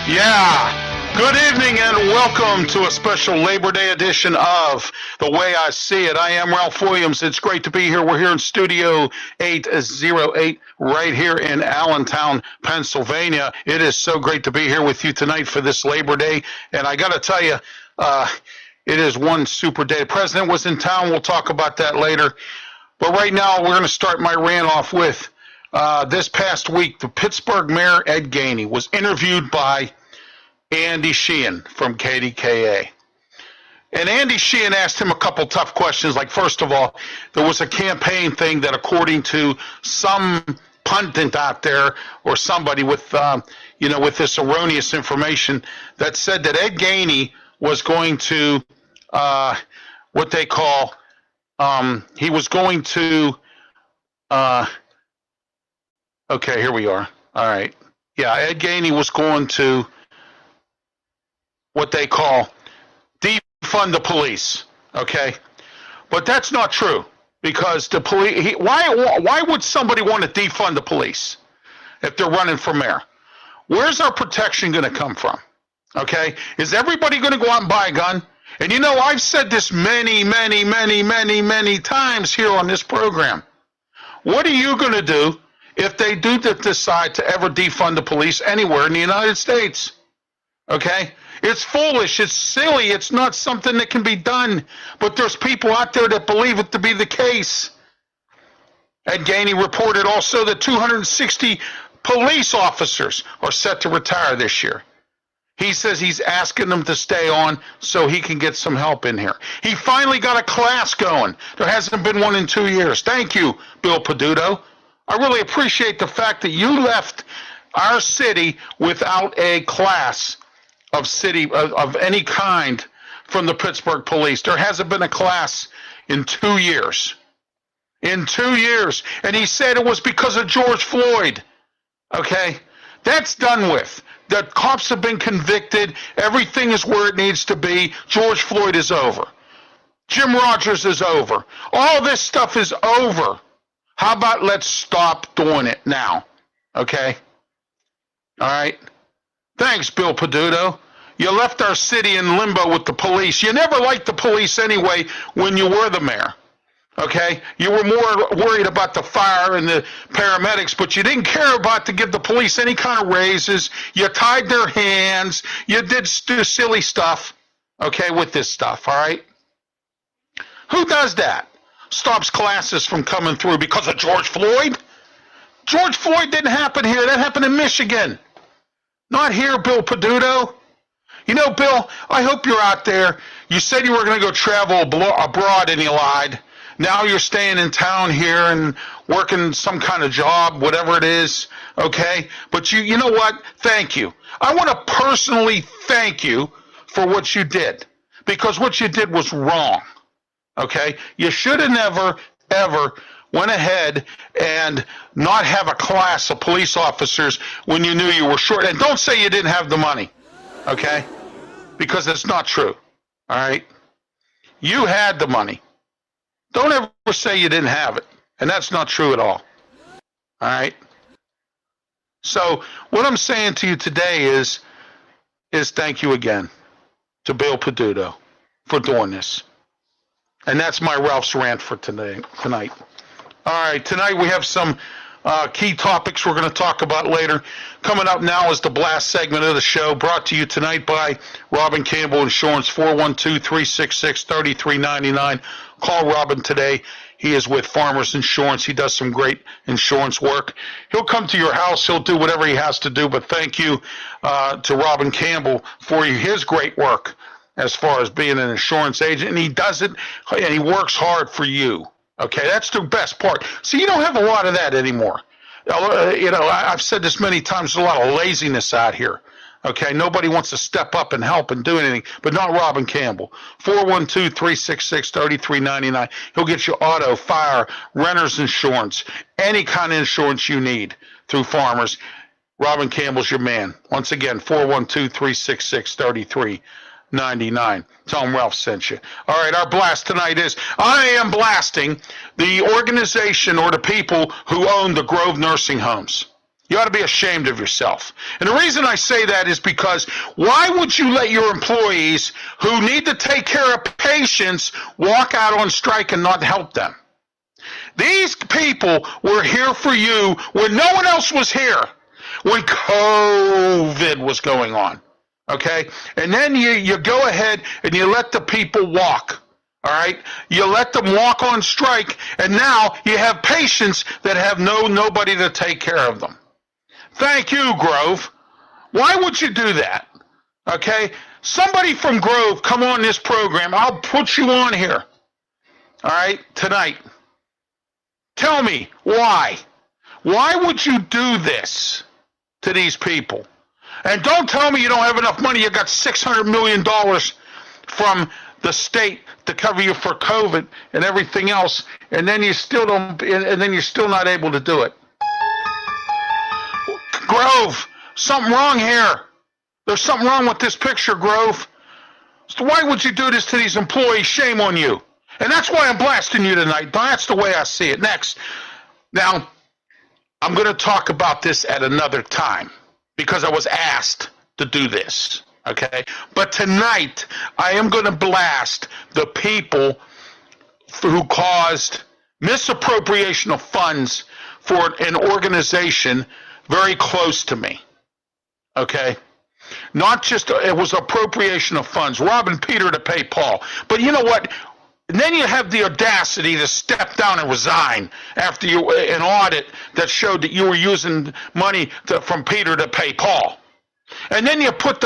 Yeah. Good evening and welcome to a special Labor Day edition of The Way I See It. I am Ralph Williams. It's great to be here. We're here in Studio 808 right here in Allentown, Pennsylvania. It is so great to be here with you tonight for this Labor Day. And I got to tell you, it is one super day. The president was in town. We'll talk about that later. But right now, we're going to start my rant off with this past week, the Pittsburgh mayor, Ed Gainey, was interviewed by Andy Sheehan from KDKA. And Andy Sheehan asked him a couple tough questions. Like, first of all, there was a campaign thing that, according to some pundit out there or somebody with, with this erroneous information, that said that Ed Gainey was going to, what they call, he was going to, okay, here we are. All right. Yeah, Ed Gainey was going to what they call defund the police. Okay, but that's not true, because the police. Why would somebody want to defund the police if they're running for mayor? Where's our protection going to come from? Okay, is everybody going to go out and buy a gun? And you know, I've said this many times here on this program. What are you going to do if they do decide to ever defund the police anywhere in the United States? Okay? It's foolish. It's silly. It's not something that can be done. But there's people out there that believe it to be the case. Ed Gainey reported also that 260 police officers are set to retire this year. He says he's asking them to stay on so he can get some help in here. He finally got a class going. There hasn't been one in 2 years. Thank you, Bill Peduto. I really appreciate the fact that you left our city without a class of any kind from the Pittsburgh police. There hasn't been a class in 2 years. In 2 years. And he said it was because of George Floyd. Okay? That's done with. The cops have been convicted. Everything is where it needs to be. George Floyd is over. Jim Rogers is over. All this stuff is over. How about let's stop doing it now? Okay? All right? Thanks, Bill Peduto. You left our city in limbo with the police. You never liked the police anyway when you were the mayor. Okay? You were more worried about the fire and the paramedics, but you didn't care about to give the police any kind of raises. You tied their hands. You did silly stuff, okay, with this stuff, all right? Who does that? Stops classes from coming through because of George Floyd? George Floyd didn't happen here. That happened in Michigan. Not here, Bill Peduto. You know, Bill, I hope you're out there. You said you were going to go travel abroad and you lied. Now you're staying in town here and working some kind of job, whatever it is, okay? But you know what? Thank you. I want to personally thank you for what you did, because what you did was wrong, okay? You should have never, ever went ahead and not have a class of police officers when you knew you were short. And don't say you didn't have the money, okay? Because it's not true, all right? You had the money. Don't ever say you didn't have it. And that's not true at all, all right? So what I'm saying to you today is thank you again to Bill Peduto for doing this. And that's my Ralph's rant for tonight. All right, tonight we have some key topics we're going to talk about later. Coming up now is the blast segment of the show, brought to you tonight by Robin Campbell Insurance, 412-366-3399. Call Robin today. He is with Farmers Insurance. He does some great insurance work. He'll come to your house. He'll do whatever he has to do, but thank you to Robin Campbell for his great work as far as being an insurance agent, and he does it, and he works hard for you. Okay, that's the best part. See, you don't have a lot of that anymore. I've said this many times, there's a lot of laziness out here. Okay, nobody wants to step up and help and do anything, but not Robin Campbell. 412-366-3399. He'll get you auto, fire, renter's insurance, any kind of insurance you need through Farmers. Robin Campbell's your man. Once again, 412-366-3399. 99. Tell them Ralph sent you. All right, our blast tonight is, I am blasting the organization or the people who own the Grove nursing homes. You ought to be ashamed of yourself. And the reason I say that is because why would you let your employees who need to take care of patients walk out on strike and not help them? These people were here for you when no one else was here, when COVID was going on. Okay? And then you go ahead and you let the people walk. All right? You let them walk on strike, and now you have patients that have nobody to take care of them. Thank you, Grove. Why would you do that? Okay? Somebody from Grove, come on this program. I'll put you on here. All right? Tonight. Tell me why. Why would you do this to these people? And don't tell me you don't have enough money. You got $600 million from the state to cover you for COVID and everything else, and then you still don't, and then you're still not able to do it. Grove, something wrong here. There's something wrong with this picture, Grove. So why would you do this to these employees? Shame on you. And that's why I'm blasting you tonight. That's the way I see it. Next. Now, I'm going to talk about this at another time because I was asked to do this. Okay? But tonight, I am going to blast the people who caused misappropriation of funds for an organization very close to me. Okay? Not just, it was appropriation of funds, robbing Peter to pay Paul. But you know what? And then you have the audacity to step down and resign after an audit that showed that you were using money from Peter to pay Paul. And then you put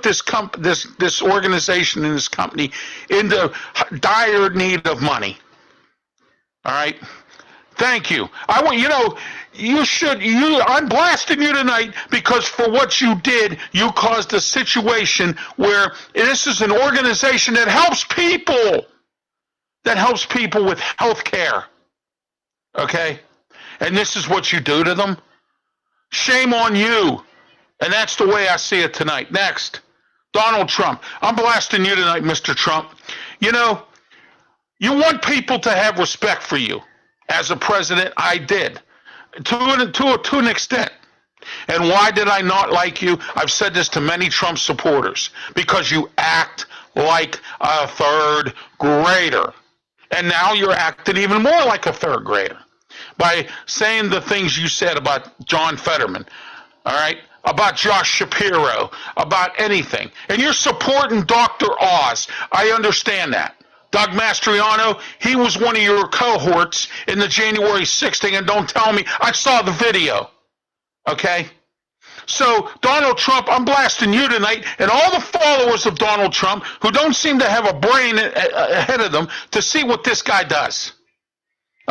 this organization and this company into dire need of money. All right? Thank you. I'm blasting you tonight because for what you did, you caused a situation where this is an organization that helps people with health care. Okay? And this is what you do to them? Shame on you. And that's the way I see it tonight. Next, Donald Trump. I'm blasting you tonight, Mr. Trump. You know, you want people to have respect for you. As a president, I did. To an extent. And why did I not like you? I've said this to many Trump supporters. Because you act like a third grader. And now you're acting even more like a third grader. By saying the things you said about John Fetterman. All right? About Josh Shapiro. About anything. And you're supporting Dr. Oz. I understand that. Doug Mastriano, he was one of your cohorts in the January 6th thing, and don't tell me, I saw the video, okay? So, Donald Trump, I'm blasting you tonight, and all the followers of Donald Trump who don't seem to have a brain ahead of them to see what this guy does,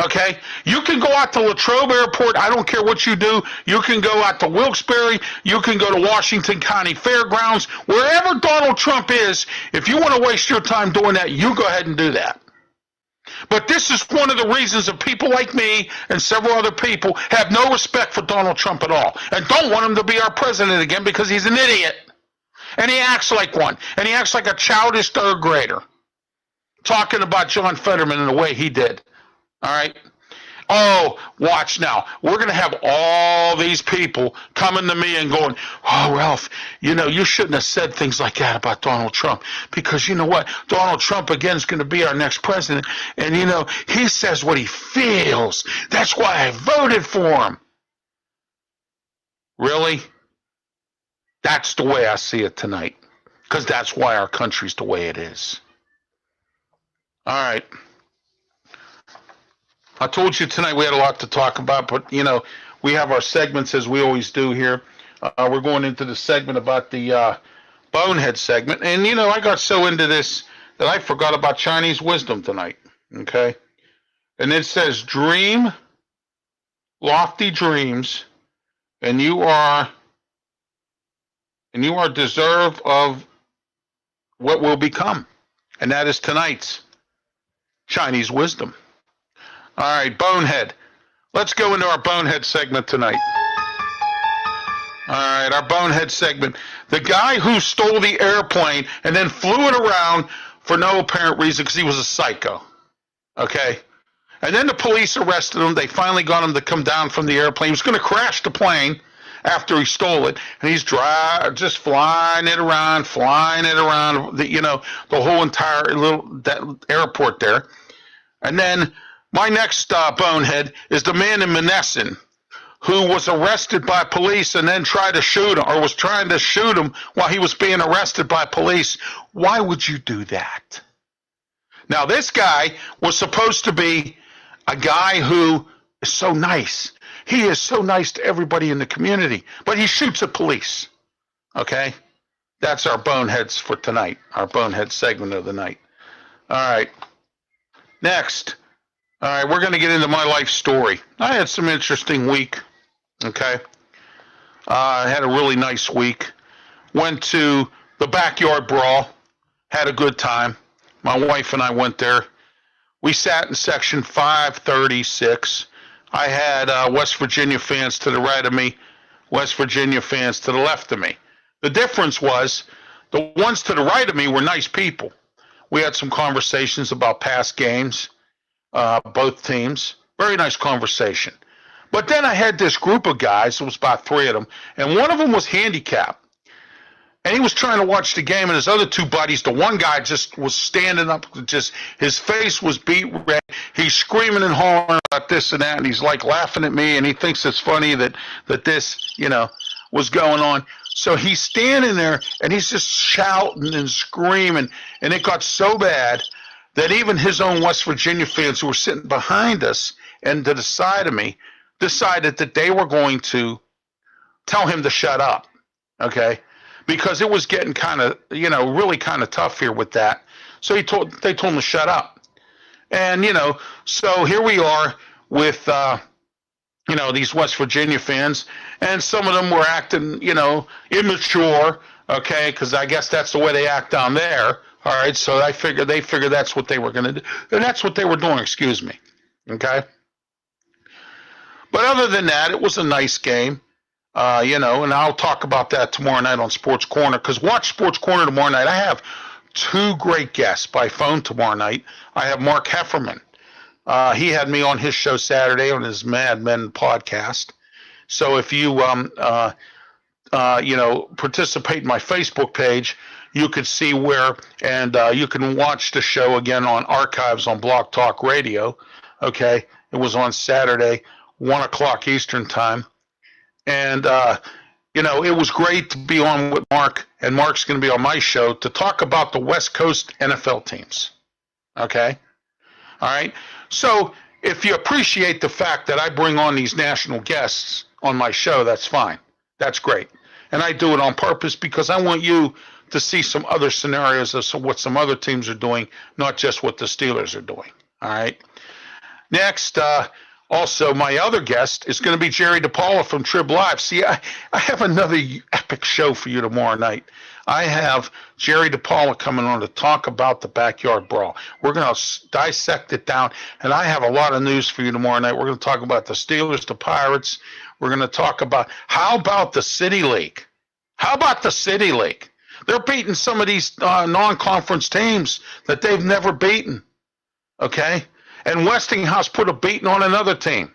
okay? You can go out to Latrobe Airport, I don't care what you do. You can go out to Wilkes-Barre, you can go to Washington County Fairgrounds, wherever Donald Trump is. If you want to waste your time doing that, you go ahead and do that. But this is one of the reasons that people like me and several other people have no respect for Donald Trump at all and don't want him to be our president again because he's an idiot. And he acts like one. And he acts like a childish third grader. Talking about John Fetterman in the way he did. All right? Oh, watch now. We're going to have all these people coming to me and going, oh, Ralph, you shouldn't have said things like that about Donald Trump because you know what? Donald Trump, again, is going to be our next president. And, he says what he feels. That's why I voted for him. Really? That's the way I see it tonight because that's why our country's the way it is. All right. I told you tonight we had a lot to talk about, but, we have our segments as we always do here. We're going into the segment about the bonehead segment. And, I got so into this that I forgot about Chinese wisdom tonight, okay? And it says, dream lofty dreams, and you are deserve of what will become. And that is tonight's Chinese wisdom. All right, Bonehead. Let's go into our Bonehead segment tonight. All right, our Bonehead segment. The guy who stole the airplane and then flew it around for no apparent reason because he was a psycho. Okay? And then the police arrested him. They finally got him to come down from the airplane. He was going to crash the plane after he stole it, and he's just flying it around, the whole entire that airport there. And then my next bonehead is the man in Menneson who was arrested by police and then tried to shoot him, or was trying to shoot him while he was being arrested by police. Why would you do that? Now, this guy was supposed to be a guy who is so nice. He is so nice to everybody in the community, but he shoots at police. Okay? That's our boneheads for tonight, our bonehead segment of the night. All right. Next. All right, we're going to get into my life story. I had some interesting week. Okay? I had a really nice week. Went to the Backyard Brawl. Had a good time. My wife and I went there. We sat in section 536. I had West Virginia fans to the right of me, West Virginia fans to the left of me. The difference was the ones to the right of me were nice people. We had some conversations about past games, both teams. Very nice conversation. But then I had this group of guys, it was about 3 of them, and one of them was handicapped. And he was trying to watch the game, and his other 2 buddies, the one guy just was standing up, just his face was beat red. He's screaming and hollering about this and that, and he's like laughing at me, and he thinks it's funny that this, was going on. So he's standing there, and he's just shouting and screaming, and it got so bad that even his own West Virginia fans who were sitting behind us and to the side of me decided that they were going to tell him to shut up, okay? Because it was getting kind of, really kind of tough here with that. So they told him to shut up. And, so here we are with, these West Virginia fans. And some of them were acting, immature, okay, because I guess that's the way they act down there. All right, so they figured that's what they were going to do. And that's what they were doing, excuse me, okay? But other than that, it was a nice game. And I'll talk about that tomorrow night on Sports Corner, because watch Sports Corner tomorrow night. I have 2 great guests by phone tomorrow night. I have Mark Hefferman. He had me on his show Saturday on his Mad Men podcast. So if you, participate in my Facebook page, you could see where, and you can watch the show again on archives on Blog Talk Radio. Okay, it was on Saturday, 1 o'clock Eastern time. And, it was great to be on with Mark, and Mark's going to be on my show to talk about the West Coast NFL teams. Okay? All right? So if you appreciate the fact that I bring on these national guests on my show, that's fine. That's great. And I do it on purpose because I want you to see some other scenarios of what some other teams are doing, not just what the Steelers are doing. All right? Next, also, my other guest is going to be Jerry DePaula from Trib Live. See, I have another epic show for you tomorrow night. I have Jerry DePaula coming on to talk about the Backyard Brawl. We're going to dissect it down, and I have a lot of news for you tomorrow night. We're going to talk about the Steelers, the Pirates. We're going to talk about, how about the City League? How about the City League? They're beating some of these non-conference teams that they've never beaten, okay? And Westinghouse put a beating on another team.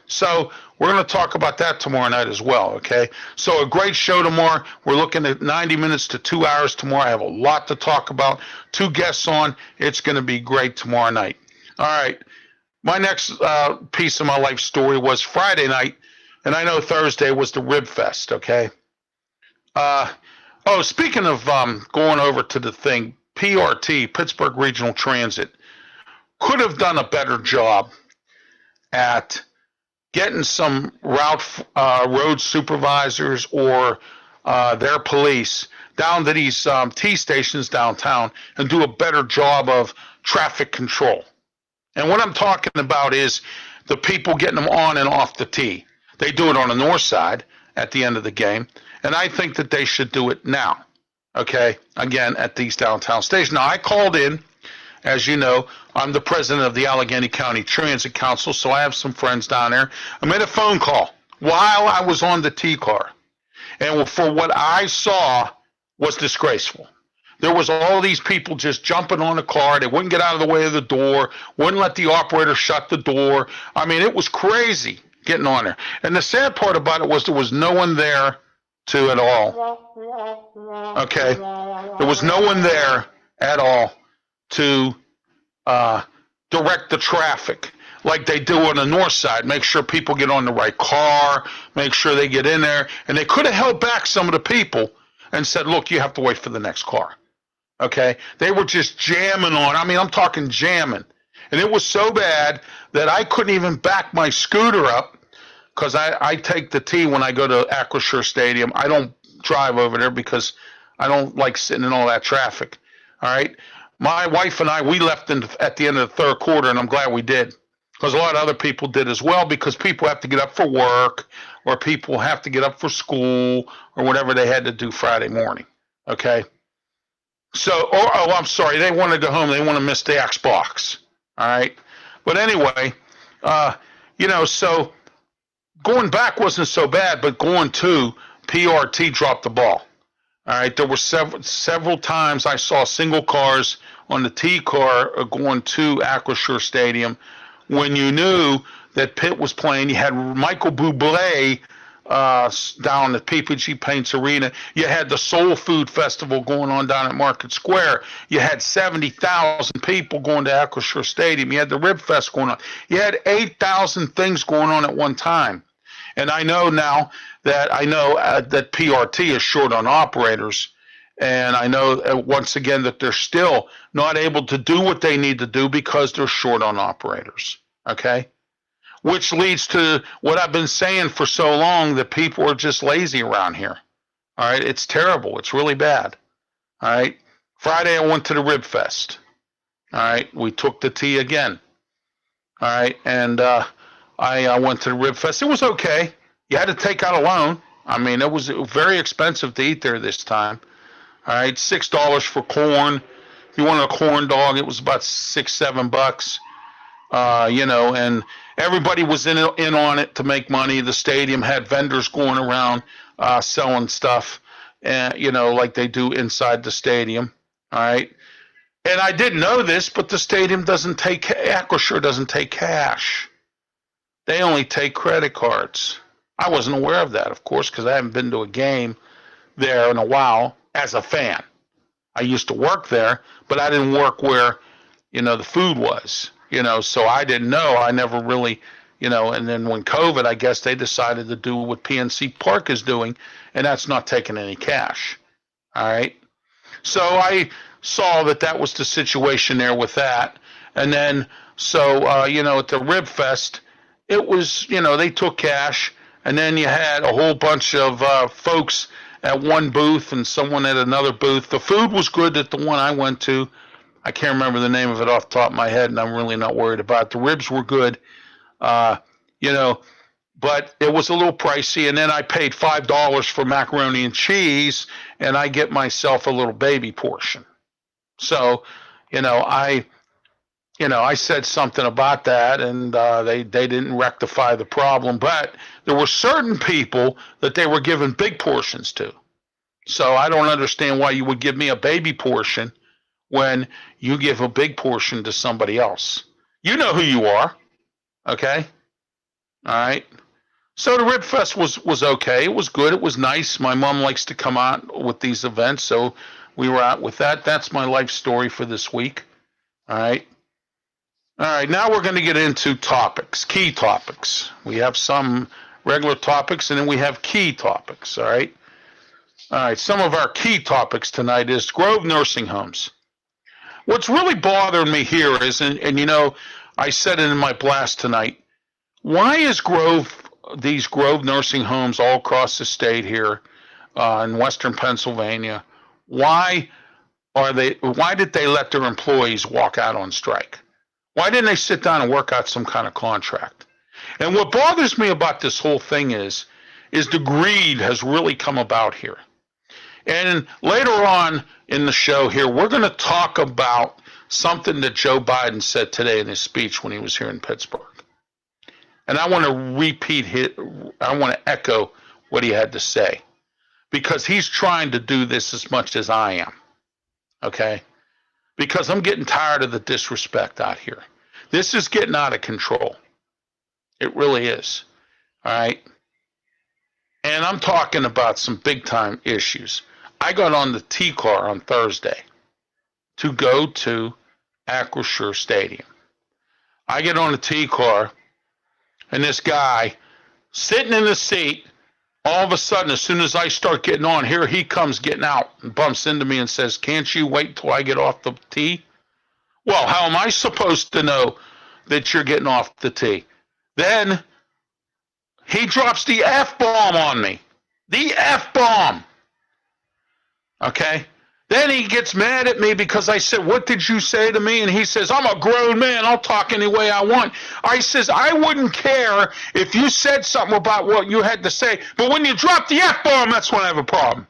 So we're going to talk about that tomorrow night as well, okay? So a great show tomorrow. We're looking at 90 minutes to 2 hours tomorrow. I have a lot to talk about. 2 guests on. It's going to be great tomorrow night. All right. My next piece of my life story was Friday night, and I know Thursday was the Rib Fest, okay? Speaking of going over to the thing, PRT, Pittsburgh Regional Transit, could have done a better job at getting some road supervisors or their police down to these T stations downtown and do a better job of traffic control. And what I'm talking about is the people getting them on and off the T. They do it on the north side at the end of the game, and I think that they should do it now, okay, again, at these downtown stations. Now, I called in. As you know, I'm the president of the Allegheny County Transit Council, so I have some friends down there. I made a phone call while I was on the T car, and for what I saw was disgraceful. There was all these people just jumping on the car. They wouldn't get out of the way of the door, wouldn't let the operator shut the door. I mean, it was crazy getting on there. And the sad part about it was there was no one there to at all. Okay? There was no one there at all to direct the traffic like they do on the north side. Make sure people get on the right car, make sure they get in there. And they could have held back some of the people and said, look, you have to wait for the next car. Okay? They were just jamming on. I mean, I'm talking jamming. And it was so bad that I couldn't even back my scooter up because I take the T when I go to Acrisure Stadium. I don't drive over there because I don't like sitting in all that traffic. All right? My wife and I, we left at the end of the third quarter, and I'm glad we did because a lot of other people did as well because people have to get up for work or people have to get up for school or whatever they had to do Friday morning. Okay? So, I'm sorry, they want to go home. They want to miss the Xbox. All right. But anyway, so going back wasn't so bad, but going to PRT dropped the ball. All right. There were several times I saw single cars on the T car going to Acrisure Stadium when you knew that Pitt was playing. You had Michael Bublé down at PPG Paints Arena. You had the Soul Food Festival going on down at Market Square. You had 70,000 people going to Acrisure Stadium. You had the Rib Fest going on. You had 8,000 things going on at one time. And I know now that that PRT is short on operators. And I know once again that they're still not able to do what they need to do because they're short on operators. Okay? Which leads to what I've been saying for so long, that people are just lazy around here. All right, it's terrible. It's really bad. All right, Friday I went to the Rib Fest. All right, we took the T again. All right, and I went to the Rib Fest. It was okay. You had to take out a loan. I mean, it was very expensive to eat there this time. All right, $6 for corn. If you wanted a corn dog, it was about $6-7. And everybody was in on it to make money. The stadium had vendors going around selling stuff, like they do inside the stadium. All right. And I didn't know this, but the stadium Acrisure doesn't take cash. They only take credit cards. I wasn't aware of that, of course, because I haven't been to a game there in a while as a fan. I used to work there, but I didn't work where, the food was. So I didn't know. I never really, and then when COVID, I guess they decided to do what PNC Park is doing, and that's not taking any cash. All right. So I saw that was the situation there with that. And then, at the Rib Fest, it was, they took cash, and then you had a whole bunch of folks at one booth and someone at another booth. The food was good at the one I went to. I can't remember the name of it off the top of my head, and I'm really not worried about it. The ribs were good, but it was a little pricey. And then I paid $5 for macaroni and cheese, and I get myself a little baby portion. So, I said something about that, and they didn't rectify the problem. But there were certain people that they were giving big portions to. So I don't understand why you would give me a baby portion when you give a big portion to somebody else. You know who you are, okay? All right. So the Rib Fest was okay. It was good. It was nice. My mom likes to come out with these events, so we were out with that. That's my life story for this week. All right. All right, now we're going to get into topics, key topics. We have some regular topics, and then we have key topics, all right? All right, some of our key topics tonight is Grove Nursing Homes. What's really bothering me here is, and I said it in my blast tonight, why is these Grove Nursing Homes all across the state here in Western Pennsylvania, why did they let their employees walk out on strike? Why didn't they sit down and work out some kind of contract? And what bothers me about this whole thing is the greed has really come about here. And later on in the show here, we're going to talk about something that Joe Biden said today in his speech when he was here in Pittsburgh. And I want to echo what he had to say, because he's trying to do this as much as I am. okay? Because I'm getting tired of the disrespect out here. This is getting out of control. It really is. All right. And I'm talking about some big time issues. I got on the T car on Thursday to go to Acrisure Stadium. I get on the T car, and this guy sitting in the seat, all of a sudden, as soon as I start getting on, here he comes getting out and bumps into me and says, "Can't you wait till I get off the T?" Well, how am I supposed to know that you're getting off the T? Then he drops the F-bomb on me. The F-bomb. Okay? Then he gets mad at me because I said, "What did you say to me?" And he says, "I'm a grown man. I'll talk any way I want." I says, "I wouldn't care if you said something about what you had to say, but when you drop the F-bomb, that's when I have a problem."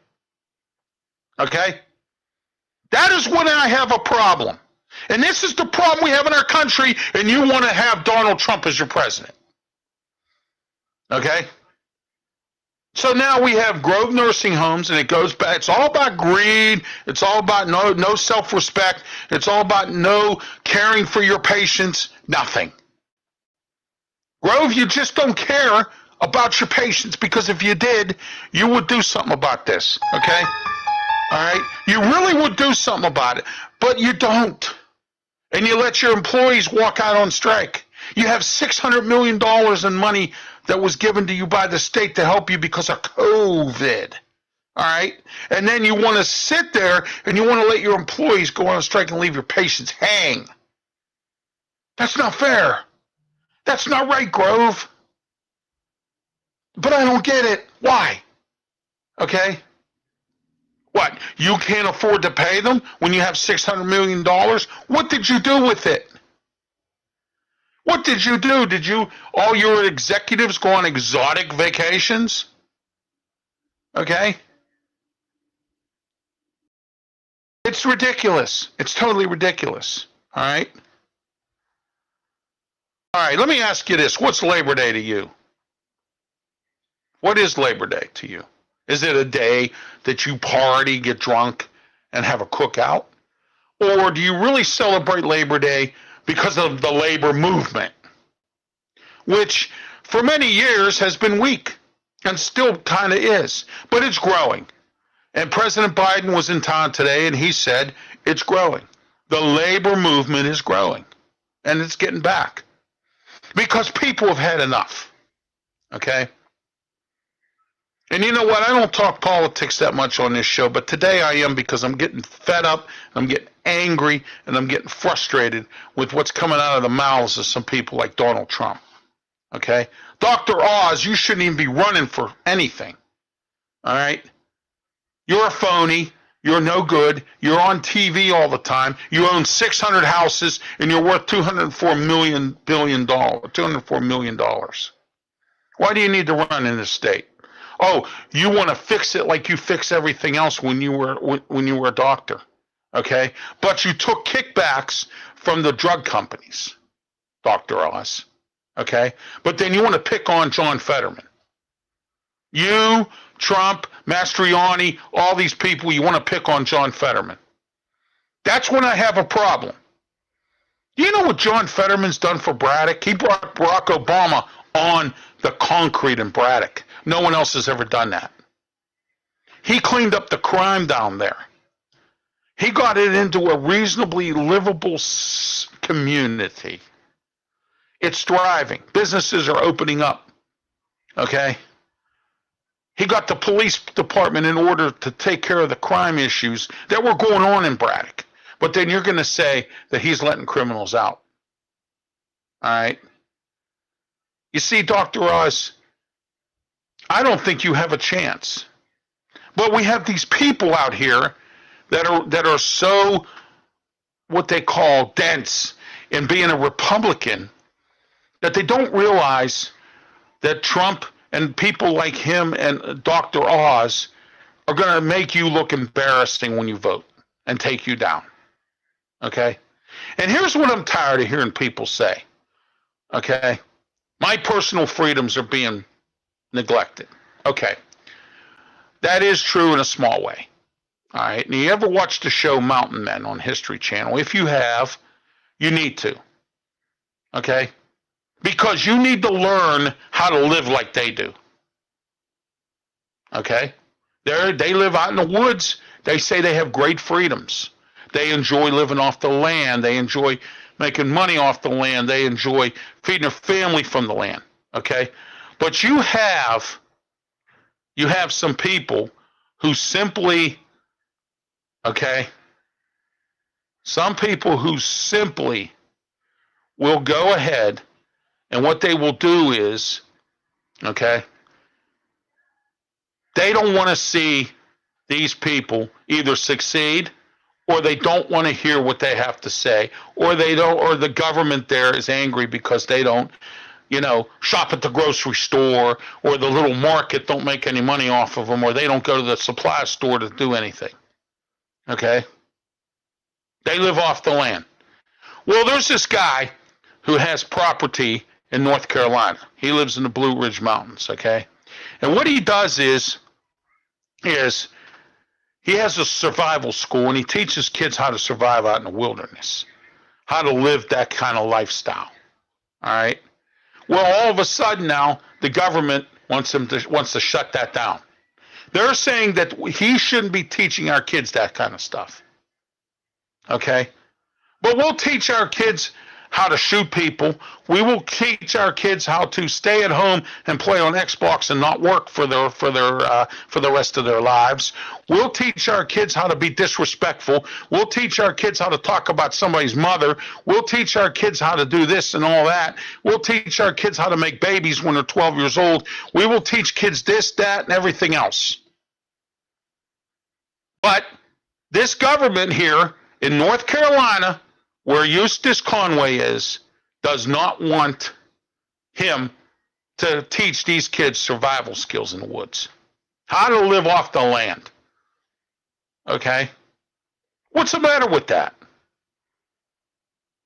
Okay? That is when I have a problem. And this is the problem we have in our country, and you want to have Donald Trump as your president. Okay? So now we have Grove nursing homes, and it goes back. It's all about greed. It's all about no self-respect. It's all about no caring for your patients. Nothing. Grove, you just don't care about your patients, because if you did, you would do something about this. Okay? All right? You really would do something about it, but you don't. And you let your employees walk out on strike. You have $600 million in money that was given to you by the state to help you because of COVID. All right? And then you want to sit there and you want to let your employees go on strike and leave your patients hang. That's not fair. That's not right, Grove. But I don't get it. Why? Okay? What? You can't afford to pay them when you have $600 million? What did you do with it? What did you do? Did all your executives go on exotic vacations? Okay? It's ridiculous. It's totally ridiculous. All right? All right, let me ask you this. What's Labor Day to you? What is Labor Day to you? Is it a day that you party, get drunk, and have a cookout? Or do you really celebrate Labor Day because of the labor movement, which for many years has been weak and still kind of is, but it's growing. And President Biden was in town today, and he said it's growing. The labor movement is growing, and it's getting back because people have had enough, okay? And you know what? I don't talk politics that much on this show, but today I am, because I'm getting fed up, I'm getting angry, and I'm getting frustrated with what's coming out of the mouths of some people like Donald Trump. Okay? Dr. Oz, you shouldn't even be running for anything. All right? You're a phony. You're no good. You're on TV all the time. You own 600 houses, and you're worth $204 million. Why do you need to run in this state? Oh, you want to fix it like you fix everything else when you were a doctor, okay? But you took kickbacks from the drug companies, Dr. Oz, okay? But then you want to pick on John Fetterman. You, Trump, Mastriani, all these people, you want to pick on John Fetterman. That's when I have a problem. Do you know what John Fetterman's done for Braddock? He brought Barack Obama on the concrete in Braddock. No one else has ever done that. He cleaned up the crime down there. He got it into a reasonably livable community. It's thriving. Businesses are opening up. Okay? He got the police department in order to take care of the crime issues that were going on in Braddock. But then you're going to say that he's letting criminals out. All right? You see, Dr. Oz, I don't think you have a chance. But we have these people out here that are so, what they call, dense in being a Republican, that they don't realize that Trump and people like him and Dr. Oz are going to make you look embarrassing when you vote and take you down. Okay? And here's what I'm tired of hearing people say. Okay? My personal freedoms are being neglected. Okay. That is true in a small way. All right. And you ever watched the show Mountain Men on History Channel? If you have, you need to. Okay? Because you need to learn how to live like they do. Okay? They live out in the woods. They say they have great freedoms. They enjoy living off the land. They enjoy making money off the land. They enjoy feeding their family from the land. Okay? But you have some people who simply, okay, some people who simply will go ahead, and what they will do is, okay, they don't want to see these people either succeed, or they don't want to hear what they have to say, or they don't, or the government there is angry because they don't, shop at the grocery store, or the little market don't make any money off of them, or they don't go to the supply store to do anything. Okay? They live off the land. Well, there's this guy who has property in North Carolina. He lives in the Blue Ridge Mountains, okay? And what he does is he has a survival school, and he teaches kids how to survive out in the wilderness, how to live that kind of lifestyle. All right? Well, all of a sudden now, the government wants to shut that down. They're saying that he shouldn't be teaching our kids that kind of stuff. Okay? But we'll teach our kids how to shoot people. We will teach our kids how to stay at home and play on Xbox and not work for the rest of their lives. We'll teach our kids how to be disrespectful. We'll teach our kids how to talk about somebody's mother. We'll teach our kids how to do this and all that. We'll teach our kids how to make babies when they're 12 years old. We will teach kids this, that, and everything else. But this government here in North Carolina, where Eustace Conway is, does not want him to teach these kids survival skills in the woods. How to live off the land. Okay? What's the matter with that?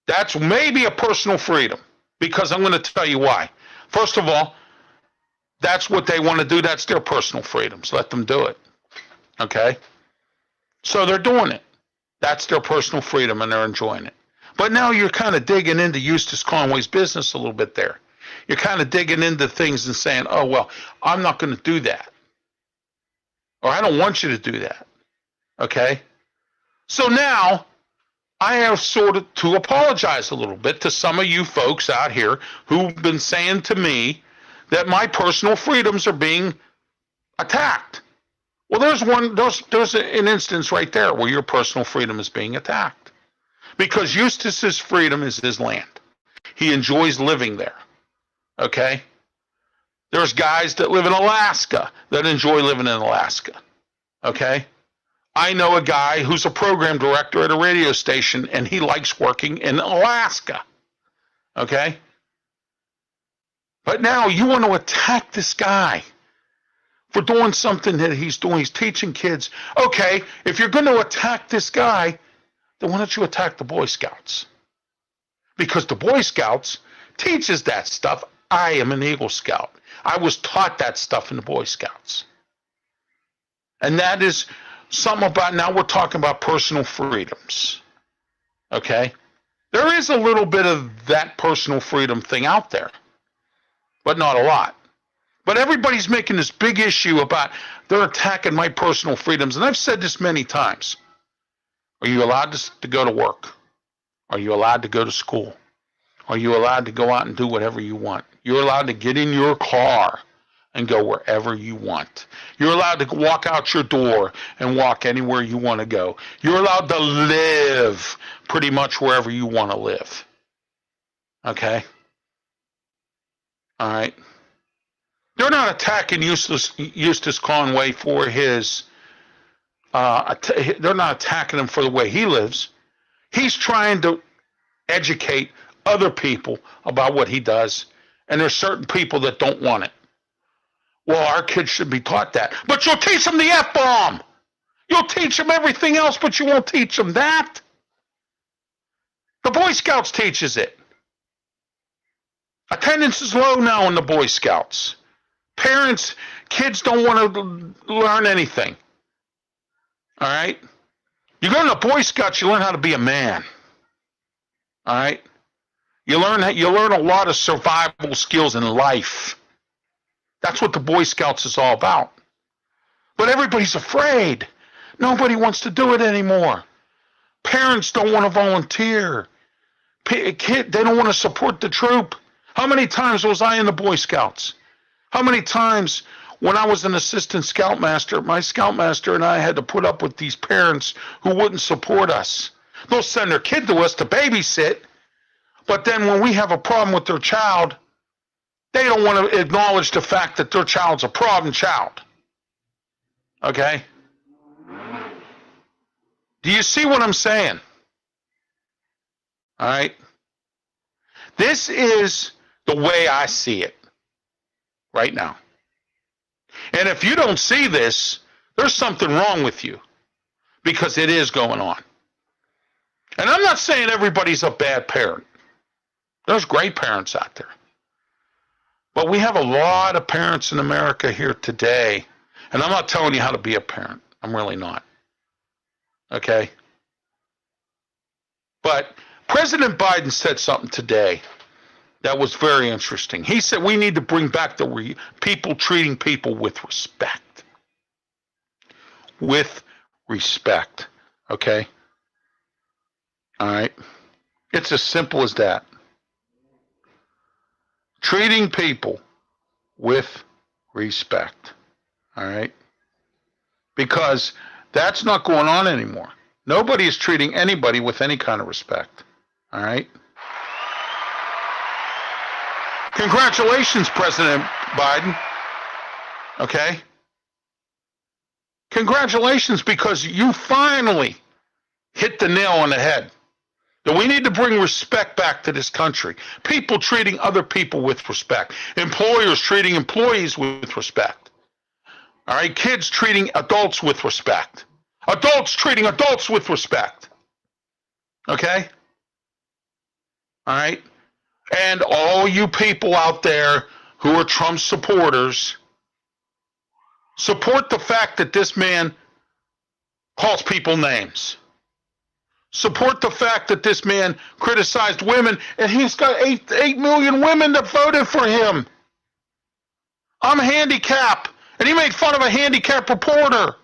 That's maybe a personal freedom, because I'm going to tell you why. First of all, that's what they want to do. That's their personal freedoms. Let them do it. Okay? So they're doing it. That's their personal freedom, and they're enjoying it. But now you're kind of digging into Eustace Conway's business a little bit there. You're kind of digging into things and saying, oh, well, I'm not going to do that. Or I don't want you to do that. Okay? So now I have sort of to apologize a little bit to some of you folks out here who've been saying to me that my personal freedoms are being attacked. Well, there's an instance right there where your personal freedom is being attacked. Because Eustace's freedom is his land. He enjoys living there. Okay? There's guys that live in Alaska that enjoy living in Alaska. Okay? I know a guy who's a program director at a radio station, and he likes working in Alaska. Okay? But now you want to attack this guy for doing something that he's doing. He's teaching kids. Okay, if you're going to attack this guy, then why don't you attack the Boy Scouts? Because the Boy Scouts teaches that stuff. I am an Eagle Scout. I was taught that stuff in the Boy Scouts. And that is something about, now we're talking about personal freedoms. Okay? There is a little bit of that personal freedom thing out there, but not a lot. But everybody's making this big issue about they're attacking my personal freedoms. And I've said this many times. Are you allowed to go to work? Are you allowed to go to school? Are you allowed to go out and do whatever you want? You're allowed to get in your car and go wherever you want. You're allowed to walk out your door and walk anywhere you want to go. You're allowed to live pretty much wherever you want to live. Okay? All right? They're not attacking Eustace Conway for his... they're not attacking him for the way he lives. He's trying to educate other people about what he does, and there's certain people that don't want it. Well, our kids should be taught that. But you'll teach them the F-bomb. You'll teach them everything else, but you won't teach them that. The Boy Scouts teaches it. Attendance is low now in the Boy Scouts. Parents, kids don't want to learn anything. All right? You go to the Boy Scouts, you learn how to be a man. All right? You learn a lot of survival skills in life. That's what the Boy Scouts is all about. But everybody's afraid. Nobody wants to do it anymore. Parents don't want to volunteer. They don't want to support the troop. How many times was I in the Boy Scouts? How many times when I was an assistant scoutmaster, my scoutmaster and I had to put up with these parents who wouldn't support us. They'll send their kid to us to babysit, but then when we have a problem with their child, they don't want to acknowledge the fact that their child's a problem child. Okay? Do you see what I'm saying? All right? This is the way I see it right now. And if you don't see this, there's something wrong with you, because it is going on. And I'm not saying everybody's a bad parent. There's great parents out there. But we have a lot of parents in America here today, and I'm not telling you how to be a parent. I'm really not. Okay? But President Biden said something today that was very interesting. He said we need to bring back the people treating people with respect. With respect. Okay? All right? It's as simple as that. Treating people with respect. All right? Because that's not going on anymore. Nobody is treating anybody with any kind of respect. All right? Congratulations, President Biden. Okay? Congratulations, because you finally hit the nail on the head. That we need to bring respect back to this country. People treating other people with respect. Employers treating employees with respect. All right? Kids treating adults with respect. Adults treating adults with respect. Okay? All right? And all you people out there who are Trump supporters, support the fact that this man calls people names. Support the fact that this man criticized women, and he's got 8 million women that voted for him. I'm handicapped, and he made fun of a handicapped reporter.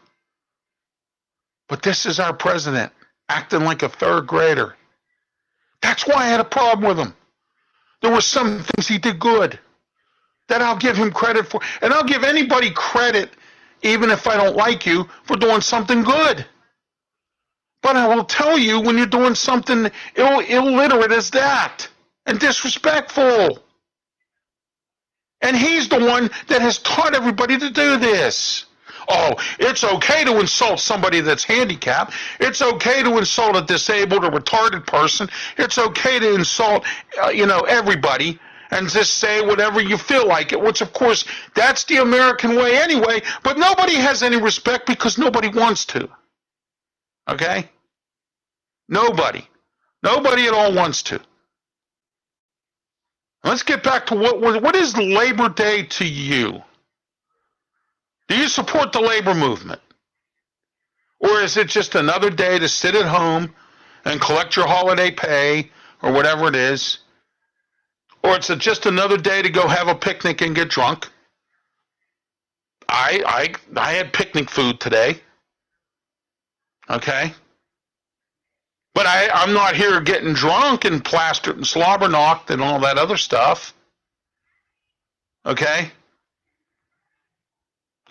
But this is our president, acting like a third grader. That's why I had a problem with him. There were some things he did good that I'll give him credit for. And I'll give anybody credit, even if I don't like you, for doing something good. But I will tell you when you're doing something illiterate as that and disrespectful. And he's the one that has taught everybody to do this. Oh, it's okay to insult somebody that's handicapped. It's okay to insult a disabled or retarded person. It's okay to insult, everybody and just say whatever you feel like it, which, of course, that's the American way anyway, but nobody has any respect because nobody wants to. Okay? Nobody. Nobody at all wants to. Let's get back to what is Labor Day to you? Do you support the labor movement? Or is it just another day to sit at home and collect your holiday pay or whatever it is? Or it's just another day to go have a picnic and get drunk? I had picnic food today. Okay? But I'm not here getting drunk and plastered and slobber knocked and all that other stuff. Okay?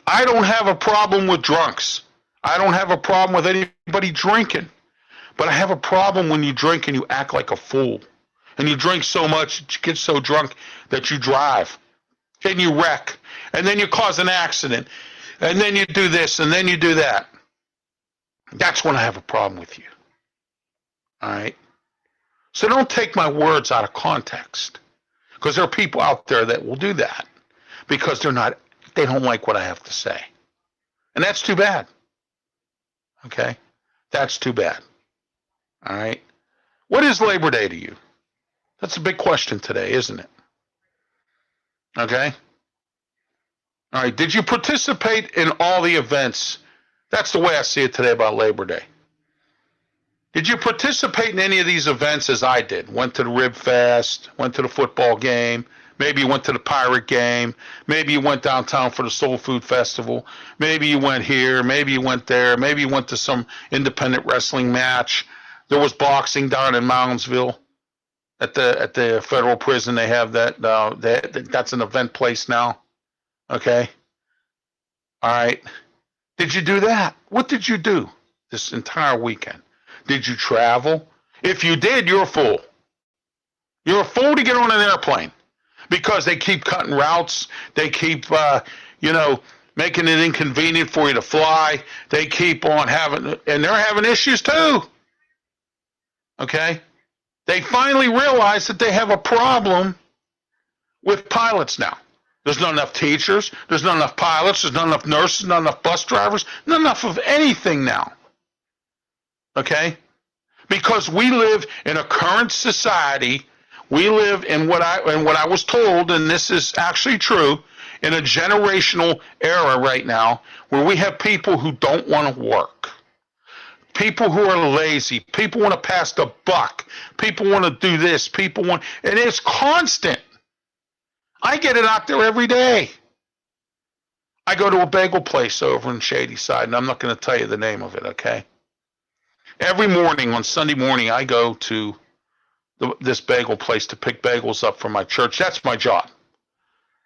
I don't have a problem with drunks. I don't have a problem with anybody drinking. But I have a problem when you drink and you act like a fool. And you drink so much that you get so drunk that you drive. And you wreck. And then you cause an accident. And then you do this and then you do that. That's when I have a problem with you. All right? So don't take my words out of context. Because there are people out there that will do that. Because they don't like what I have to say. And that's too bad. Okay? That's too bad. All right? What is Labor Day to you? That's a big question today, isn't it? Okay? All right. Did you participate in all the events That's the way I see it today about Labor Day. Did you participate in any of these events as I did? Went to the Rib Fest, went to the football game, maybe you went to the Pirate game, maybe you went downtown for the Soul Food Festival, maybe you went here, maybe you went there, maybe you went to some independent wrestling match. There was boxing down in Moundsville at the federal prison. They have that. That's an event place now. Okay. All right. Did you do that? What did you do this entire weekend? Did you travel? If you did, you're a fool. You're a fool to get on an airplane because they keep cutting routes. They keep, making it inconvenient for you to fly. They keep on and they're having issues too. Okay? They finally realize that they have a problem with pilots now. There's not enough teachers. There's not enough pilots. There's not enough nurses. Not enough bus drivers. Not enough of anything now. Okay? Because we live in a current society. We live in what I was told, and this is actually true, in a generational era right now where we have people who don't want to work. People who are lazy. People want to pass the buck. People want to do this. And it's constant. I get it out there every day. I go to a bagel place over in Shady Side, and I'm not going to tell you the name of it, okay? Every morning, on Sunday morning, I go to this bagel place to pick bagels up for my church. That's my job,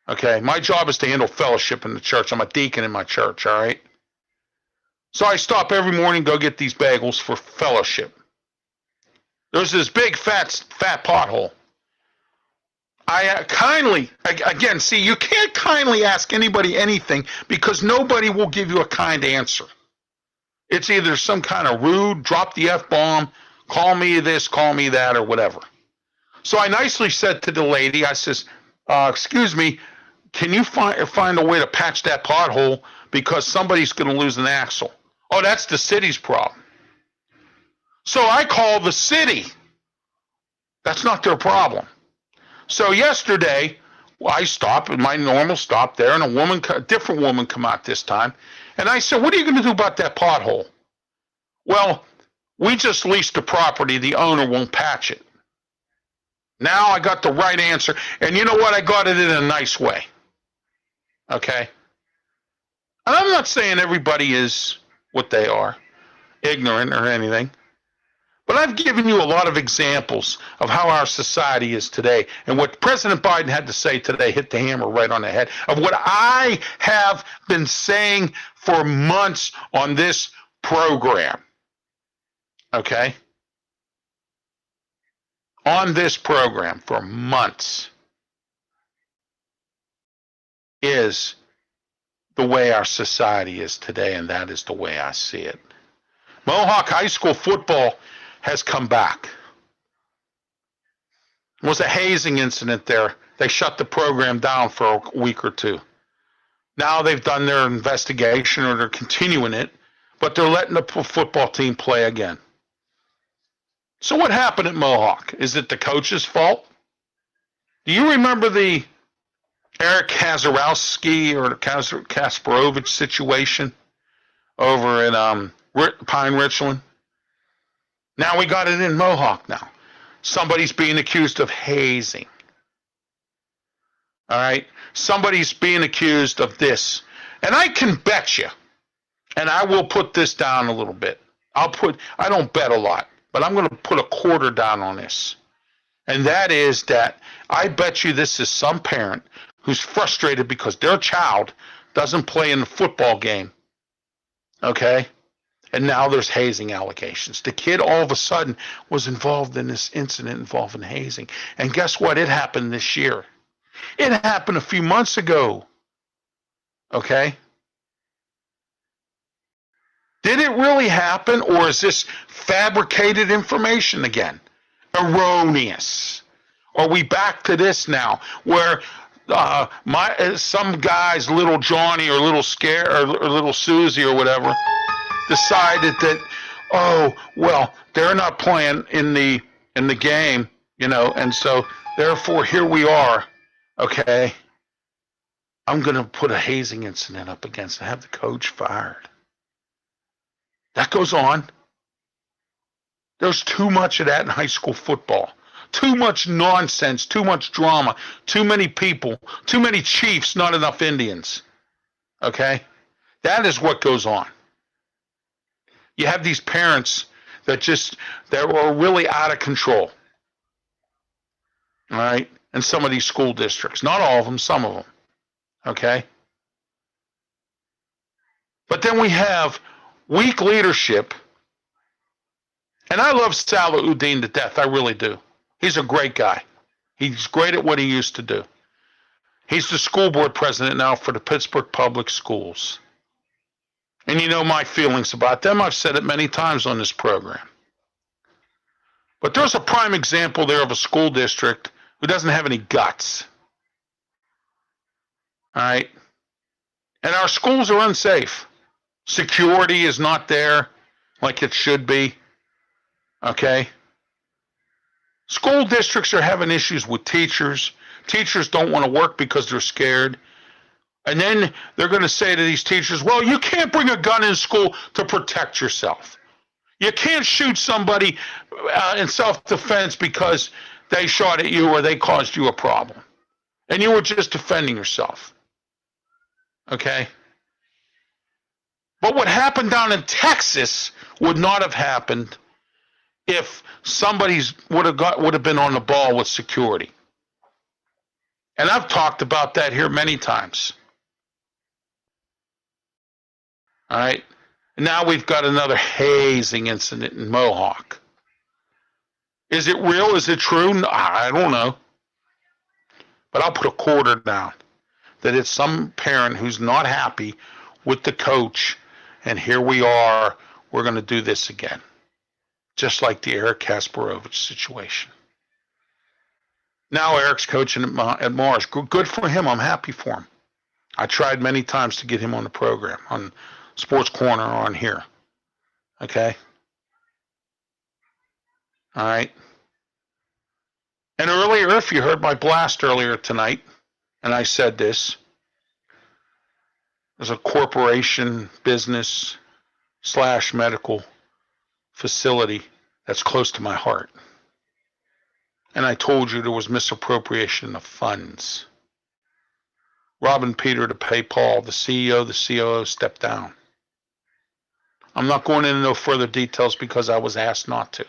okay? My job is to handle fellowship in the church. I'm a deacon in my church, all right? So I stop every morning, go get these bagels for fellowship. There's this big fat pothole. I you can't kindly ask anybody anything because nobody will give you a kind answer. It's either some kind of rude, drop the F-bomb, call me this, call me that, or whatever. So I nicely said to the lady, I says, excuse me, can you find a way to patch that pothole because somebody's going to lose an axle? Oh, that's the city's problem. So I called the city. That's not their problem. So yesterday, I stopped at my normal stop there, and a different woman come out this time. And I said, what are you going to do about that pothole? Well, we just leased the property. The owner won't patch it. Now I got the right answer. And you know what? I got it in a nice way. Okay? And I'm not saying everybody is what they are, ignorant or anything. But I've given you a lot of examples of how our society is today. And what President Biden had to say today hit the hammer right on the head of what I have been saying for months on this program. Okay? On this program for months is the way our society is today, and that is the way I see it. Mohawk High School football has come back. There was a hazing incident there. They shut the program down for a week or two. Now they've done their investigation, or they're continuing it, but they're letting the football team play again. So what happened at Mohawk? Is it the coach's fault? Do you remember the Eric Kazarowski or the Kasparovich situation over in Pine Richland? Now we got it in Mohawk now. Somebody's being accused of hazing. All right? Somebody's being accused of this. And I can bet you, and I will put this down a little bit. I don't bet a lot, but I'm going to put a quarter down on this. And that is that I bet you this is some parent who's frustrated because their child doesn't play in the football game. Okay? And now there's hazing allegations. The kid all of a sudden was involved in this incident involving hazing. And guess what? It happened this year. It happened a few months ago. Okay? Did it really happen, or is this fabricated information again? Erroneous. Are we back to this now, where some guy's little Johnny or little Scare or little Susie or whatever decided that, oh, well, they're not playing in the game, and so therefore here we are. Okay, I'm going to put a hazing incident up against it, have the coach fired. That goes on. There's too much of that in high school football. Too much nonsense, too much drama, too many people, too many chiefs, not enough Indians. Okay? That is what goes on. You have these parents that are really out of control. All right? In some of these school districts. Not all of them, some of them. Okay? But then we have weak leadership. And I love Salahuddin to death. I really do. He's a great guy. He's great at what he used to do. He's the school board president now for the Pittsburgh Public Schools. And you know my feelings about them. I've said it many times on this program. But there's a prime example there of a school district who doesn't have any guts. All right? And our schools are unsafe. Security is not there like it should be. Okay? School districts are having issues with teachers. Teachers don't want to work because they're scared. And then they're going to say to these teachers, well, you can't bring a gun in school to protect yourself. You can't shoot somebody in self-defense because they shot at you or they caused you a problem. And you were just defending yourself. Okay? But what happened down in Texas would not have happened if somebody would have been on the ball with security. And I've talked about that here many times. All right. Now we've got another hazing incident in Mohawk. Is it real? Is it true? I don't know. But I'll put a quarter down that it's some parent who's not happy with the coach, and here we are, we're going to do this again. Just like the Eric Kasparovich situation. Now Eric's coaching at Mars. Good for him. I'm happy for him. I tried many times to get him on the program, on Sports Corner, on here. Okay? All right? And earlier, if you heard my blast earlier tonight, and I said this, there's a corporation, business, / medical facility that's close to my heart. And I told you there was misappropriation of funds. Robbing Peter to pay Paul, the CEO, the COO stepped down. I'm not going into no further details because I was asked not to.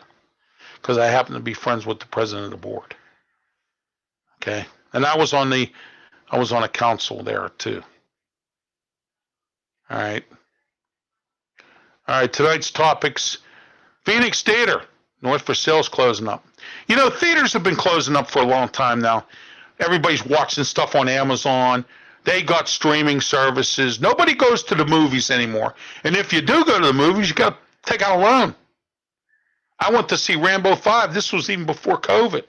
Because I happen to be friends with the president of the board. Okay? And I was on a council there too. All right. All right, tonight's topics. Phoenix Theater, North for Sale's closing up. You know, theaters have been closing up for a long time now. Everybody's watching stuff on Amazon. They got streaming services. Nobody goes to the movies anymore. And if you do go to the movies, you got to take out a loan. I went to see Rambo 5. This was even before COVID.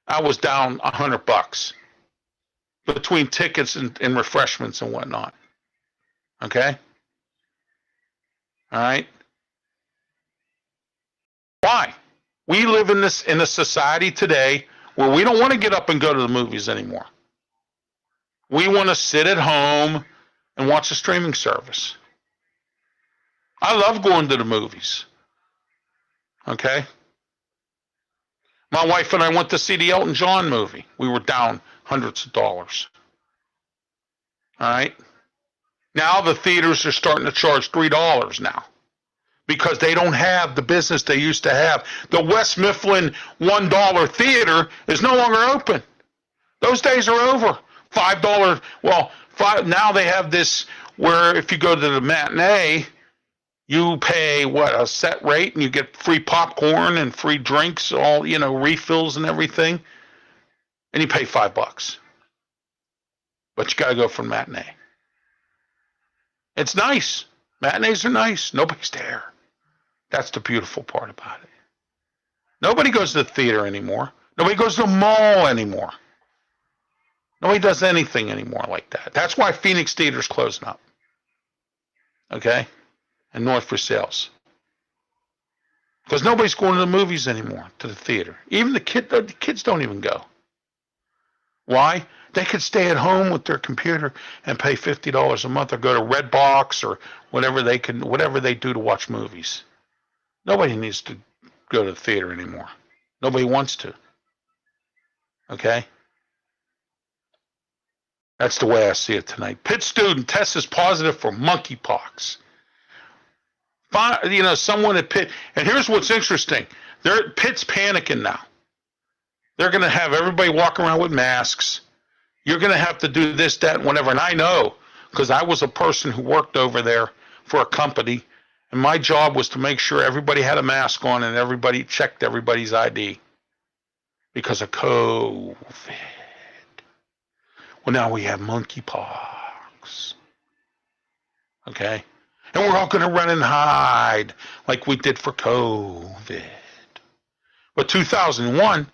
I was down $100 between tickets and refreshments and whatnot. Okay? All right? Why? We live in a society today where we don't want to get up and go to the movies anymore. We want to sit at home and watch a streaming service. I love going to the movies. Okay? My wife and I went to see the Elton John movie. We were down hundreds of dollars. All right? Now the theaters are starting to charge $3 now because they don't have the business they used to have. The West Mifflin $1 theater is no longer open. Those days are over. $5, now they have this where if you go to the matinee, you pay, a set rate, and you get free popcorn and free drinks, all, refills and everything, and you pay $5. But you got to go for matinee. It's nice. Matinees are nice. Nobody's there. That's the beautiful part about it. Nobody goes to the theater anymore. Nobody goes to the mall anymore. Nobody does anything anymore like that. That's why Phoenix Theater's closing up. Okay? And North for Sales. Because nobody's going to the movies anymore, to the theater. Even the kids don't even go. Why? They could stay at home with their computer and pay $50 a month, or go to Redbox or whatever they do to watch movies. Nobody needs to go to the theater anymore. Nobody wants to. Okay? That's the way I see it tonight. Pitt student tests positive for monkeypox. Someone at Pitt, and here's what's interesting. Pitt's panicking now. They're going to have everybody walk around with masks. You're going to have to do this, that, and whatever. And I know, because I was a person who worked over there for a company, and my job was to make sure everybody had a mask on and everybody checked everybody's ID because of COVID. Well, now we have monkeypox. Okay? And we're all going to run and hide like we did for COVID. But 2001,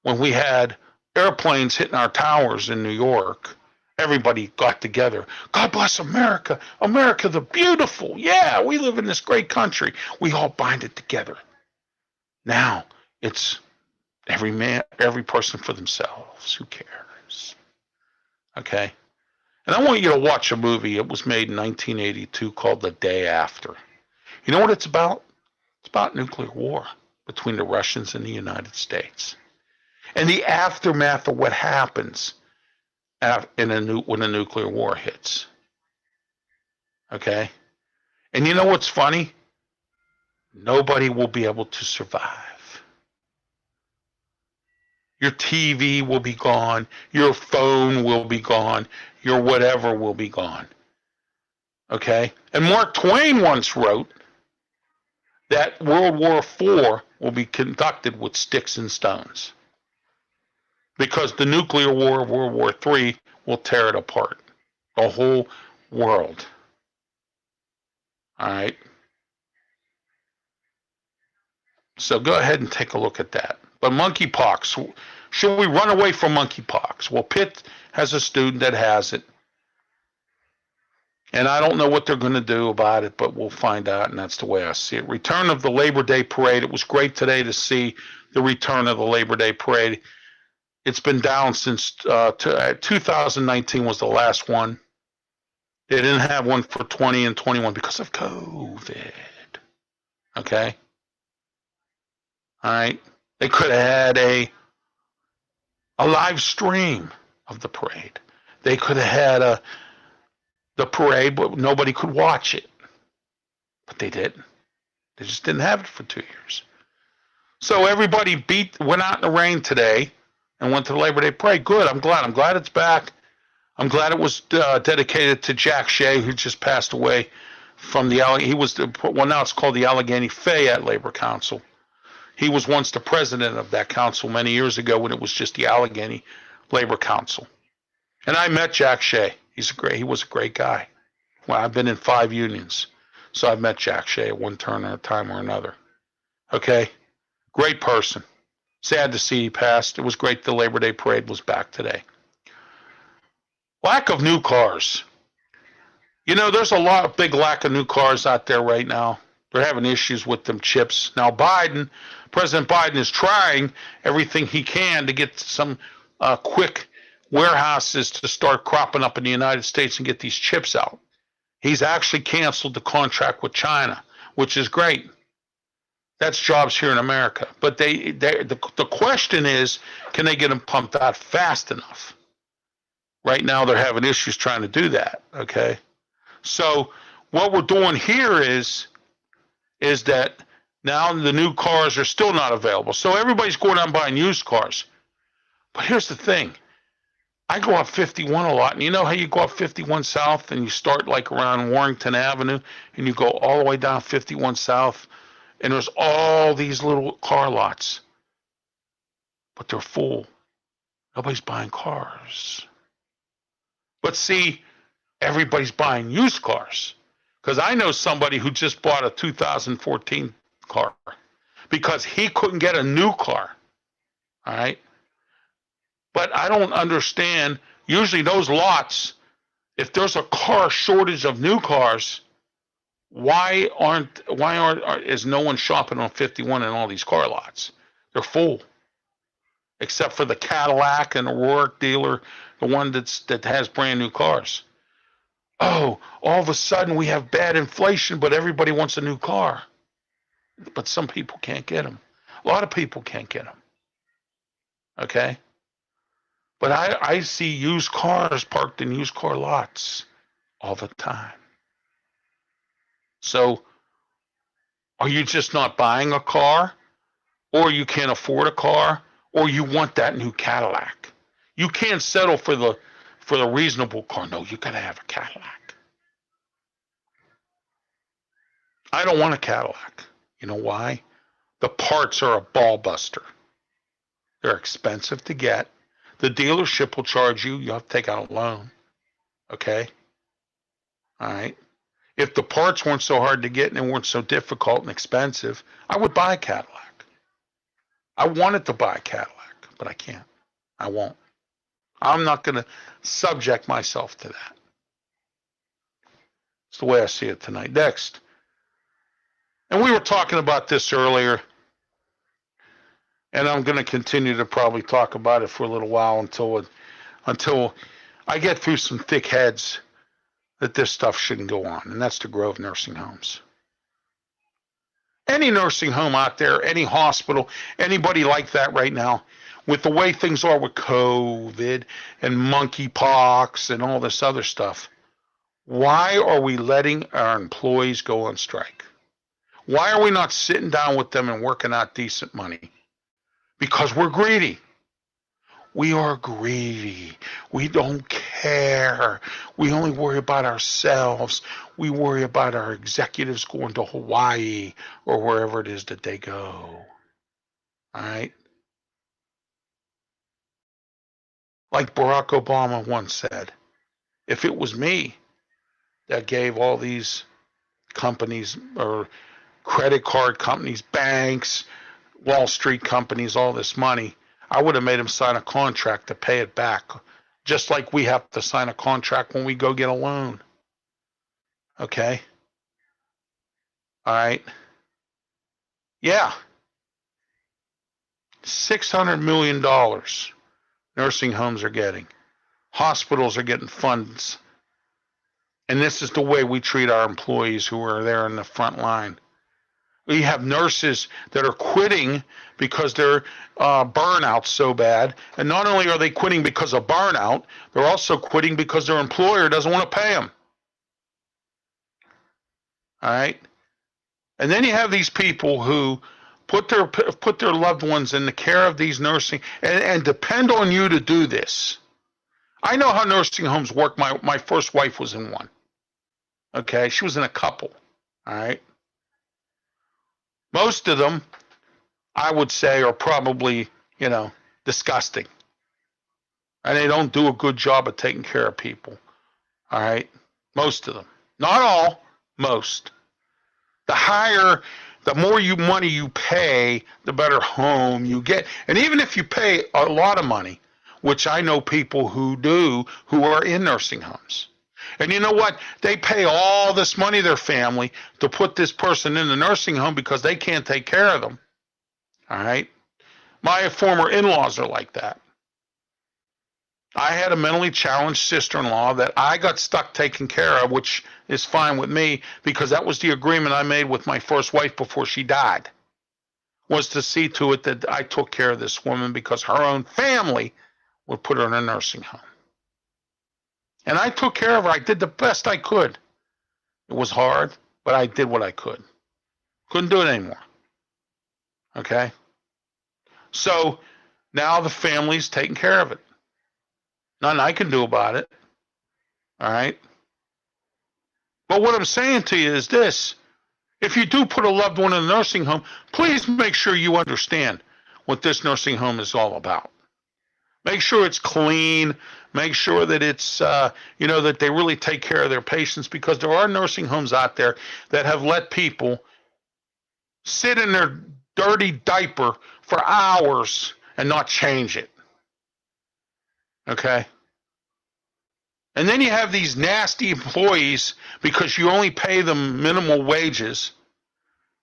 when we had airplanes hitting our towers in New York, everybody got together. God bless America. America the beautiful. Yeah, we live in this great country. We all bind it together. Now, it's every person for themselves. Who cares? Okay? And I want you to watch a movie. It was made in 1982 called The Day After. You know what it's about? It's about nuclear war between the Russians and the United States. And the aftermath of what happens when a nuclear war hits. Okay? And you know what's funny? Nobody will be able to survive. Your TV will be gone. Your phone will be gone. Your whatever will be gone. Okay? And Mark Twain once wrote that World War IV will be conducted with sticks and stones, because the nuclear war of World War III will tear it apart. The whole world. All right? So go ahead and take a look at that. But monkeypox, should we run away from monkeypox? Well, Pitt has a student that has it. And I don't know what they're going to do about it, but we'll find out, and that's the way I see it. Return of the Labor Day Parade. It was great today to see the return of the Labor Day Parade. It's been down since 2019 was the last one. They didn't have one for 20 and 21 because of COVID. Okay? All right? They could have had a live stream of the parade. They could have had the parade, but nobody could watch it. But they didn't. They just didn't have it for 2 years. So everybody went out in the rain today and went to the Labor Day Parade. Good. I'm glad. I'm glad it's back. I'm glad it was dedicated to Jack Shea, who just passed away from the Allegheny. He was now it's called the Allegheny Fayette Labor Council. He was once the president of that council many years ago when it was just the Allegheny Labor Council. And I met Jack Shea. He was a great guy. Well, I've been in 5 unions, so I've met Jack Shea at one time or another. Okay? Great person. Sad to see he passed. It was great the Labor Day Parade was back today. Lack of new cars. There's a big lack of new cars out there right now. They're having issues with them chips. Now President Biden is trying everything he can to get some quick warehouses to start cropping up in the United States and get these chips out. He's actually canceled the contract with China, which is great. That's jobs here in America. But the question is, can they get them pumped out fast enough? Right now they're having issues trying to do that, okay? So what we're doing here is that now the new cars are still not available. So everybody's going out and buying used cars. But here's the thing. I go up 51 a lot, and you know how you go up 51 South and you start like around Warrington Avenue and you go all the way down 51 South, and there's all these little car lots, but they're full. Nobody's buying cars. But see, everybody's buying used cars, because I know somebody who just bought a 2014 car because he couldn't get a new car. All right? But I don't understand. Usually those lots, if there's a car shortage of new cars, why is no one shopping on 51 in all these car lots? They're full. except for the Cadillac and the Rourke dealer, the one that has brand new cars. Oh, all of a sudden we have bad inflation, but everybody wants a new car. But some people can't get them. A lot of people can't get them. Okay? But I see used cars parked in used car lots all the time. So are you just not buying a car? Or you can't afford a car? Or you want that new Cadillac? You can't settle for the reasonable car. No, you got to have a Cadillac. I don't want a Cadillac. You know why? The parts are a ball buster. They're expensive to get. The dealership will charge you. You have to take out a loan. Okay? All right? If the parts weren't so hard to get and they weren't so difficult and expensive, I would buy a Cadillac. I wanted to buy a Cadillac, but I can't. I won't. I'm not going to subject myself to that. It's the way I see it tonight. Next. And we were talking about this earlier, and I'm going to continue to probably talk about it for a little while until I get through some thick heads that this stuff shouldn't go on, and that's the Grove nursing homes. Any nursing home out there, any hospital, anybody like that right now, with the way things are with COVID and monkeypox and all this other stuff, why are we letting our employees go on strike? Why are we not sitting down with them and working out decent money? Because we're greedy. We are greedy. We don't care. We only worry about ourselves. We worry about our executives going to Hawaii or wherever it is that they go. All right? Like Barack Obama once said, if it was me that gave all these companies or credit card companies, banks, Wall Street companies, all this money, I would have made them sign a contract to pay it back, just like we have to sign a contract when we go get a loan. Okay? All right? Yeah. $600 million nursing homes are getting. Hospitals are getting funds. And this is the way we treat our employees who are there in the front line. We have nurses that are quitting because their burnout's so bad. And not only are they quitting because of burnout, they're also quitting because their employer doesn't want to pay them. All right? And then you have these people who put their loved ones in the care of these nursing and depend on you to do this. I know how nursing homes work. My first wife was in one. Okay? She was in a couple. All right? Most of them, I would say, are probably, disgusting. And they don't do a good job of taking care of people. All right? Most of them. Not all, most. The more money you pay, the better home you get. And even if you pay a lot of money, which I know people who do, who are in nursing homes. And you know what? They pay all this money, their family, to put this person in the nursing home because they can't take care of them. All right? My former in-laws are like that. I had a mentally challenged sister-in-law that I got stuck taking care of, which is fine with me because that was the agreement I made with my first wife before she died, was to see to it that I took care of this woman because her own family would put her in a nursing home. And I took care of her. I did the best I could. It was hard, but I did what I could. Couldn't do it anymore. Okay? So now the family's taking care of it. Nothing I can do about it. All right? But what I'm saying to you is this. If you do put a loved one in a nursing home, please make sure you understand what this nursing home is all about. Make sure it's clean. Make sure that it's, that they really take care of their patients, because there are nursing homes out there that have let people sit in their dirty diaper for hours and not change it. Okay? And then you have these nasty employees, because you only pay them minimal wages,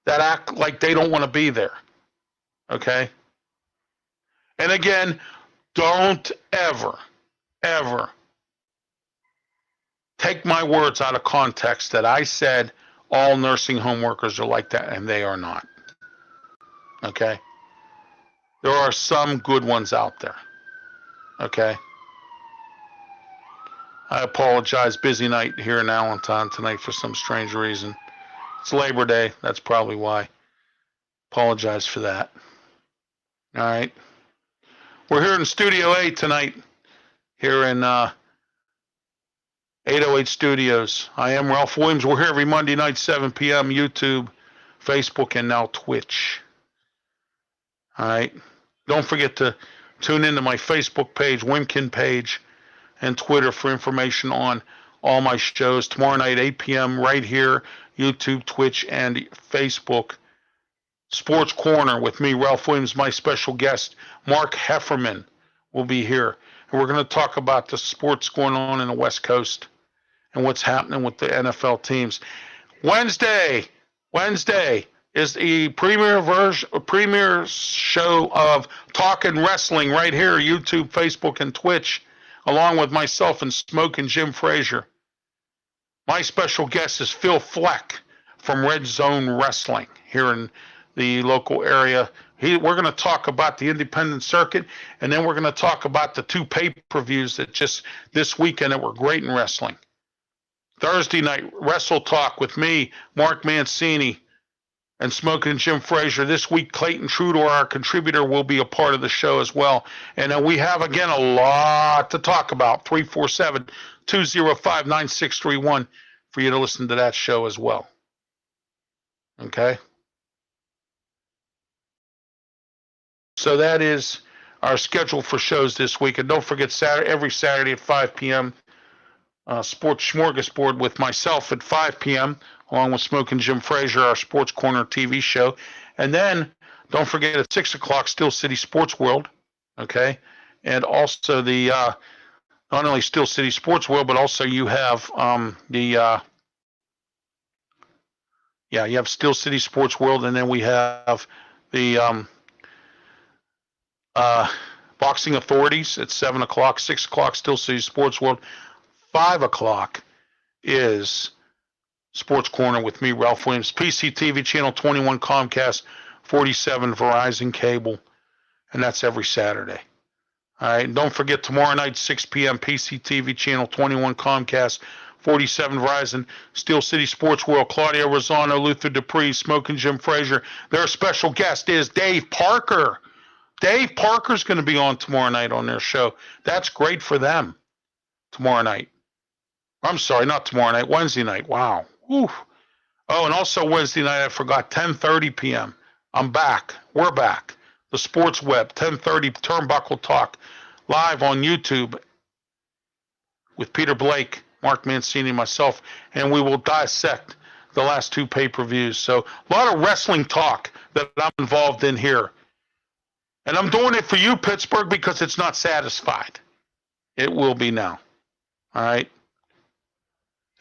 that act like they don't want to be there. Okay? And again, don't ever, ever take my words out of context that I said all nursing home workers are like that, and they are not. Okay? There are some good ones out there. Okay? I apologize. Busy night here in Allentown tonight for some strange reason. It's Labor Day. That's probably why. Apologize for that. All right. We're here in Studio 8 tonight, here in 808 Studios. I am Ralph Williams. We're here every Monday night, 7 p.m., YouTube, Facebook, and now Twitch. All right. Don't forget to tune into my Facebook page, Wimkin page, and Twitter for information on all my shows. Tomorrow night, 8 p.m., right here, YouTube, Twitch, and Facebook. Sports Corner with me, Ralph Williams. My special guest, Mark Hefferman, will be here. And we're going to talk about the sports going on in the West Coast and what's happening with the NFL teams. Wednesday is the premiere show of Talkin' Wrestling right here, YouTube, Facebook, and Twitch, along with myself and Smokin' Jim Frazier. My special guest is Phil Fleck from Red Zone Wrestling here in the local area. We're going to talk about the independent circuit, and then we're going to talk about the two pay-per-views that just this weekend that were great in wrestling. Thursday night, Wrestle Talk with me, Mark Mancini, and Smokin' Jim Frazier. This week, Clayton Trudor, our contributor, will be a part of the show as well. And we have, again, a lot to talk about. 347-205-9631 for you to listen to that show as well. Okay? So that is our schedule for shows this week. And don't forget, every Saturday at 5 p.m., Sports Smorgasbord with myself at 5 p.m., along with Smokin' Jim Frazier, our Sports Corner TV show. And then don't forget at 6 o'clock, Steel City Sports World, okay? And also the not only Steel City Sports World, but also you have you have Steel City Sports World, and then we have the Boxing Authorities at 7 o'clock, 6 o'clock, Steel City Sports World. 5 o'clock is Sports Corner with me, Ralph Williams. PCTV Channel 21 Comcast, 47 Verizon Cable, and that's every Saturday. All right, and don't forget tomorrow night, 6 p.m., PCTV Channel 21 Comcast, 47 Verizon, Steel City Sports World, Claudia Rosano, Luther Dupree, Smokin' Jim Frazier. Their special guest is Dave Parker. Dave Parker's going to be on tomorrow night on their show. That's great for them tomorrow night. I'm sorry, not tomorrow night, Wednesday night. Wow. Whew. Oh, and also Wednesday night, I forgot, 10:30 p.m. I'm back. We're back. The Sports Web, 10:30, Turnbuckle Talk, live on YouTube with Peter Blake, Mark Mancini, myself, and we will dissect the last two pay-per-views. So a lot of wrestling talk that I'm involved in here. And I'm doing it for you, Pittsburgh, because it's not satisfied. It will be now. All right?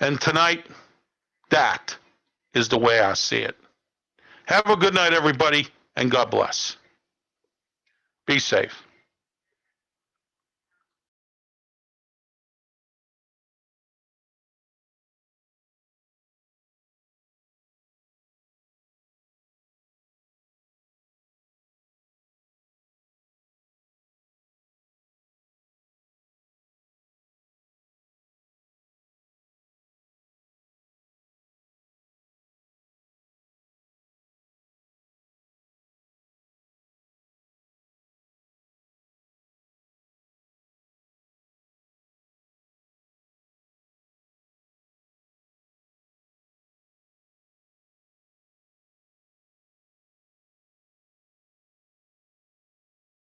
And tonight, that is the way I see it. Have a good night, everybody, and God bless. Be safe.